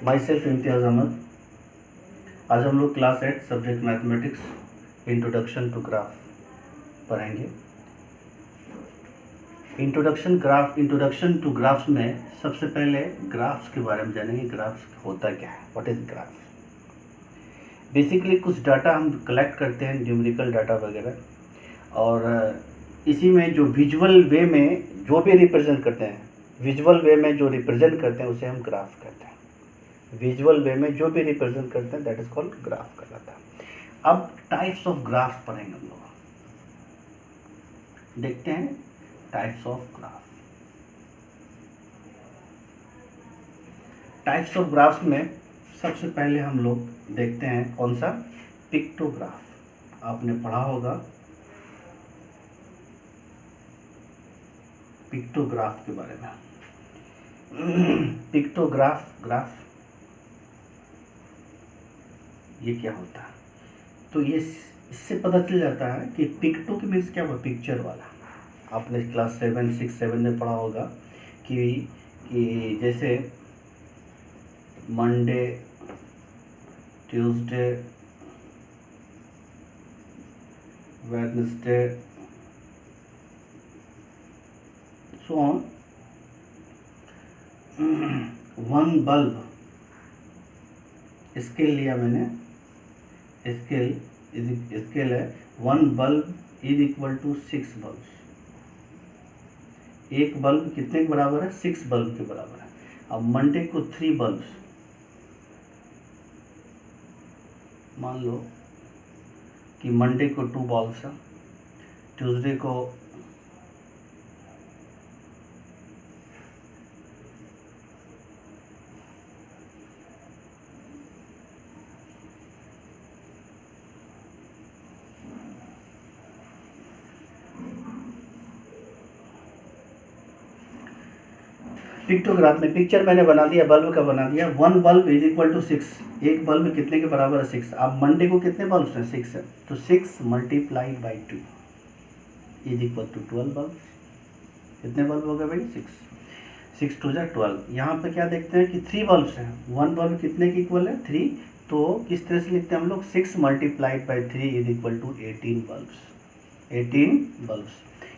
My self इम्तियाज़ अहमद। आज हम लोग class 8 subject mathematics introduction to graph पढ़ेंगे। इंट्रोडक्शन टू ग्राफ्स में सबसे पहले ग्राफ्स के बारे में जानेंगे। ग्राफ्स होता क्या है, व्हाट इज ग्राफ। बेसिकली कुछ डाटा हम कलेक्ट करते हैं, न्यूमेरिकल डाटा वगैरह, और इसी में जो विजुअल वे में जो भी रिप्रेजेंट करते हैं, विजुअल वे में जो रिप्रेजेंट करते हैं उसे हम ग्राफ कहते हैं। विजुअल वे में जो भी रिप्रेजेंट करते हैं दैट इज कॉल्ड ग्राफ कहलाता है। अब टाइप्स ऑफ ग्राफ पढ़ेंगे हम लोग। देखते हैं types of graph. Types of graphs में सबसे पहले हम लोग देखते हैं कौन सा, पिक्टोग्राफ। आपने पढ़ा होगा पिक्टोग्राफ के बारे में। ग्राफ ये क्या होता है, तो ये इससे पता चल जाता है कि पिक्टो के मीन्स क्या हुआ, पिक्चर वाला। आपने क्लास 7, 6, 7 में पढ़ा होगा कि जैसे Monday, Tuesday, Wednesday, so on. One bulb scale लिया मैंने, स्केल है, one bulb is equal to 6 bulb. एक बल्ब कितने के बराबर है, 6 बल्ब के बराबर है। अब मंडे को 3 बल्ब मान लो कि मंडे को 2 बल्ब है, ट्यूसडे को पिक्टोग्राफ में पिक्चर मैंने बना दिया, बल्ब का बना दिया। One bulb is equal to 6। एक बल्ब कितने के बराबर है, 6। अब मंडे को कितने बल्ब हैं, 6 है, तो 6 multiply by 2 is equal to 12 bulb. कितने बल्ब हो गए भाई, 6 2 जा 12। यहाँ पे क्या देखते हैं कि 3 बल्ब हैं। वन बल्ब कितने के इक्वल है, 3। तो किस तरह से लिखते हैं हम लोग, 6 multiplied by 3 is equal to 18 bulb. 18 bulb.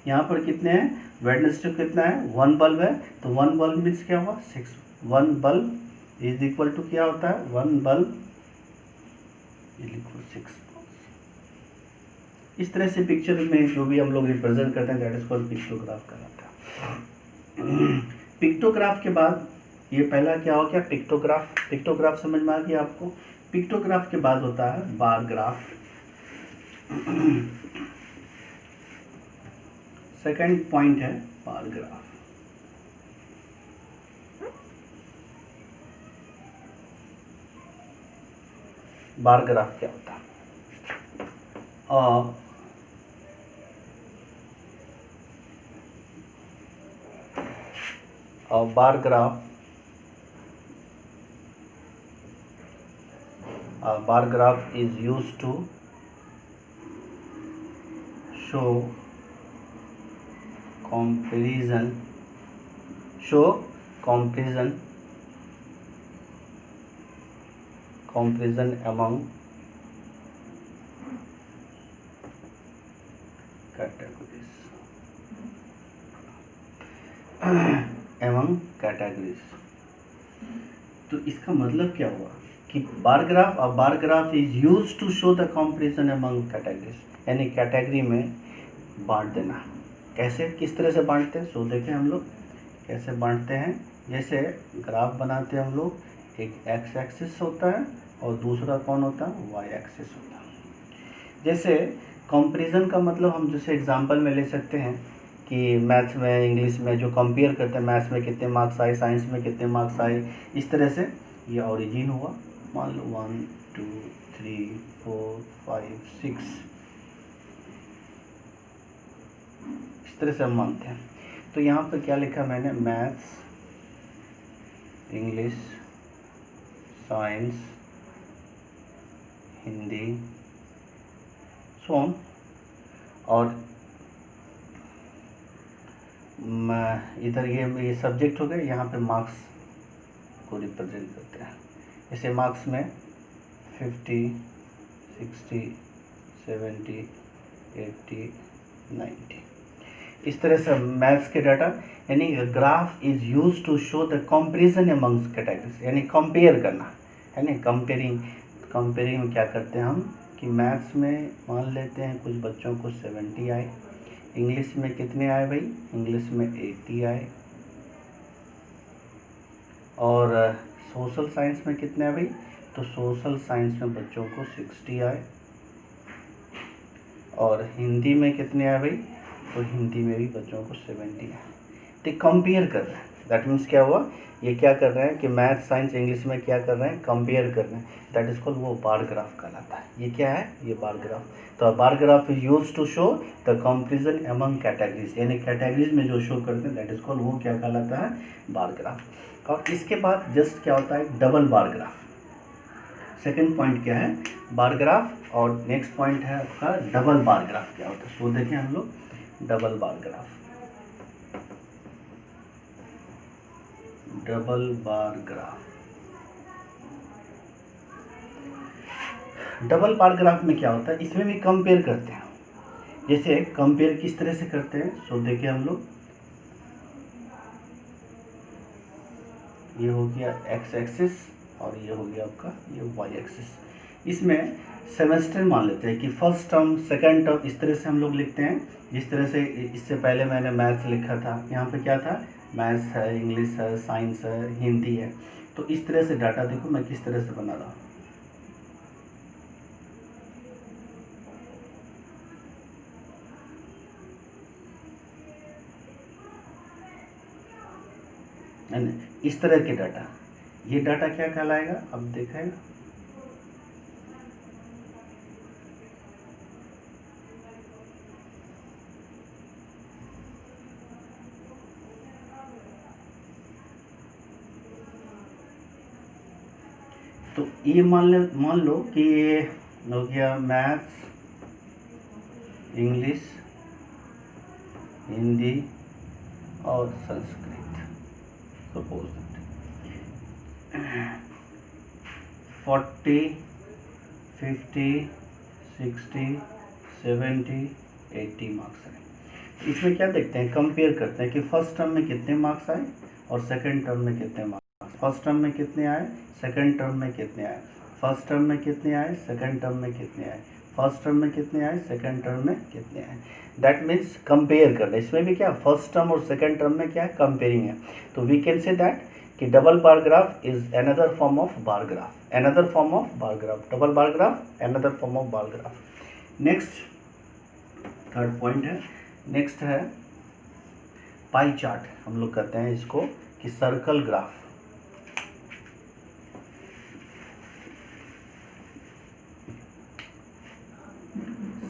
यहाँ पर कितने हैं, वेडनेसडे कितना है, 1 बल्ब है, तो 1 बल्ब मीन्स क्या हुआ, 6। 1 बल्ब इज इक्वल टू क्या होता है, 1 बल्ब इज इक्वल 6। इस तरह से पिक्चर में जो भी हम लोग रिप्रेजेंट करते हैं दैट इज कॉल्ड पिक्टोग्राफ कहलाता है। पिक्टोग्राफ के बाद ये पहला क्या हो गया, पिक्टोग्राफ समझ में आ गया आपको। पिक्टोग्राफ के बाद होता है बार ग्राफ। सेकंड पॉइंट है बार ग्राफ। बार ग्राफ क्या होता है, bar graph is used to show comparison among categories। तो इसका मतलब क्या हुआ कि bar graph is used to show the comparison among categories, यानी कैटेगरी में बांट देना। कैसे, किस तरह से बांटते हैं, सो देखें हम लोग कैसे बांटते हैं। जैसे ग्राफ बनाते हैं हम लोग, एक एक्स एक्सिस होता है और दूसरा कौन होता है, वाई एक्सिस होता है। जैसे कंपैरिजन का मतलब हम जैसे एग्जांपल में ले सकते हैं कि मैथ्स में, इंग्लिश में जो कंपेयर करते हैं, मैथ्स में कितने मार्क्स आए, साइंस में कितने मार्क्स आए, इस तरह से ये ओरिजिन हुआ। मान लो 1 2 3 4 5 6, इस तरह से हम मानते हैं। तो यहाँ पर क्या लिखा मैंने, maths, English, science, Hindi, so on. और इधर ये सब्जेक्ट हो गए, यहाँ पे मार्क्स को रिप्रेजेंट करते हैं। इसे मार्क्स में 50, 60, 70, 80, 90 इस तरह से मैथ्स के डाटा, यानी graph is use to show the comparison amongst categories, यानी कंपेयर करना है ना। कंपेयरिंग में क्या करते हैं हम कि मैथ्स में मान लेते हैं कुछ बच्चों को 70 आए, इंग्लिश में कितने आए भाई, इंग्लिश में 80 आए, और सोशल साइंस में कितने आए भाई, तो सोशल साइंस में बच्चों को 60 आए, और हिंदी में कितने आए भाई, तो हिंदी में भी बच्चों को 70 आए। तो कंपेयर कर रहे हैं, दैट मीन्स क्या हुआ, ये क्या कर रहे हैं कि मैथ साइंस इंग्लिश में क्या कर रहे हैं, कंपेयर कर रहे हैं, दैट इज कॉल्ड, वो बार ग्राफ कहलाता है। ये क्या है, ये बार ग्राफ। तो bar graph is use to show the comparison among categories, यानी कैटेगरीज में जो शो करते हैं दैट इज कॉल्ड, वो क्या कहलाता है, बार ग्राफ। और इसके बाद जस्ट क्या होता है, double bar graph. Second point क्या है, बार ग्राफ, और नेक्स्ट पॉइंट है आपका डबल बार ग्राफ क्या होता है। तो देखें हम लोग double bar graph. Double bar graph, double bar graph में क्या होता है, इसमें भी कंपेयर करते हैं। जैसे कंपेयर किस तरह से करते हैं, सो देखिए हम लोग, ये हो गया एक्स एक्सिस और ये हो गया आपका ये वाई एक्सिस। इसमें सेमेस्टर मान लेते हैं कि फर्स्ट टर्म सेकंड टर्म, इस तरह से हम लोग लिखते हैं। जिस तरह से इससे पहले मैंने मैथ्स लिखा था, यहाँ पे क्या था, मैथ्स है, इंग्लिश है, साइंस है, हिंदी है। तो इस तरह से डाटा देखो मैं किस तरह से बना रहा हूँ। इस तरह के डाटा, ये डाटा क्या कहलाएगा, अब देखें, तो ये मान लो कि ये हो गया मैथ्स, इंग्लिश, हिंदी और संस्कृत। सपोज 40, 50, 60, 70, 80 मार्क्स आए। इसमें क्या देखते हैं, कंपेयर करते हैं कि फर्स्ट टर्म में कितने मार्क्स आए और सेकंड टर्म में कितने मार्क्स, फर्स्ट टर्म में कितने आए, सेकंड टर्म में कितने आए, फर्स्ट टर्म में कितने आए, सेकंड टर्म में कितने आए, फर्स्ट टर्म में कितने आए, सेकंड टर्म में कितने आए। दैट मीन्स कंपेयर कर रहे हैं। इसमें भी क्या, फर्स्ट टर्म और सेकंड टर्म में क्या है, कंपेयरिंग है। तो वी कैन से दैट कि double bar graph is another form of bar graph, another form of bar graph, double bar graph another form of bar graph. Next third point है, next है pie chart. हम लोग कहते हैं इसको कि circle graph.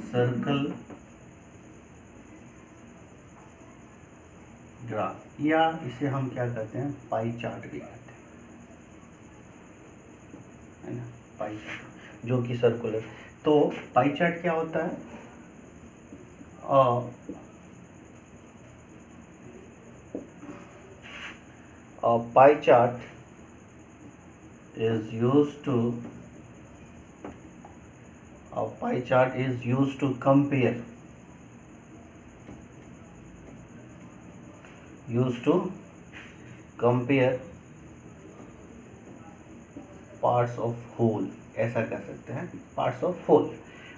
Circle graph, या इसे हम क्या कहते हैं, पाई चार्ट भी कहते हैं, है ना, पाई चार्ट जो कि सर्कुलर। तो पाई चार्ट क्या होता है, pie chart is used to a pie chart is used to compare parts of whole, ऐसा कह सकते हैं, parts of whole।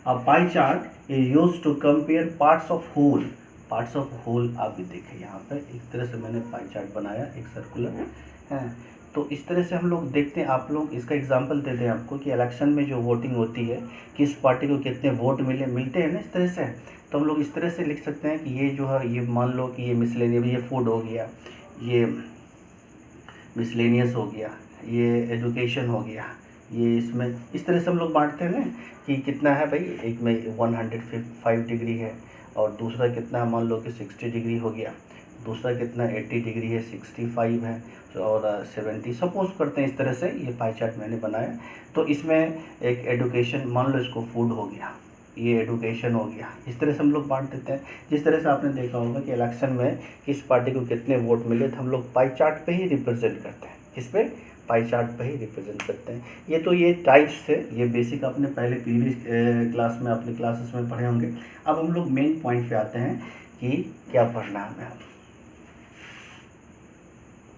a pie chart is used to compare parts of whole। Parts of whole आप भी देखें, यहाँ पर एक तरह से मैंने पाई चार्ट बनाया, एक सर्कुलर है। तो इस तरह से हम लोग देखते हैं, आप लोग इसका एग्जांपल दे दें आपको कि इलेक्शन में जो वोटिंग होती है, किस पार्टी को कितने वोट मिलते हैं ना, इस तरह से। तो हम लोग इस तरह से लिख सकते हैं कि ये जो है, ये मान लो कि ये मिसलेनियस, ये फूड हो गया, ये मिसलेनियस हो गया, ये एजुकेशन हो गया, ये इसमें इस तरह से हम लोग बांटते हैं ना कि कितना है भाई, एक में 105 डिग्री है और दूसरा कितना है, मान लो कि 60 डिग्री हो गया, दूसरा कितना 80 डिग्री है, 65 है और 70, सपोज करते हैं। इस तरह से ये पाई चार्ट मैंने बनाया। तो इसमें एक एडुकेशन, मान लो इसको फूड हो गया, ये एडुकेशन हो गया, इस तरह से हम लोग बांट देते हैं। जिस तरह से आपने देखा होगा कि इलेक्शन में किस पार्टी को कितने वोट मिले, तो हम लोग पाई चार्ट पे ही रिप्रेजेंट करते हैं। किस पे, पाई चार्ट पे ही रिप्रेजेंट करते हैं। ये टाइप्स थे, ये बेसिक आपने पहले प्रीवियस क्लास में अपने क्लासेस में पढ़े होंगे। अब हम लोग मेन पॉइंट पे आते हैं कि क्या पढ़ना है हमें।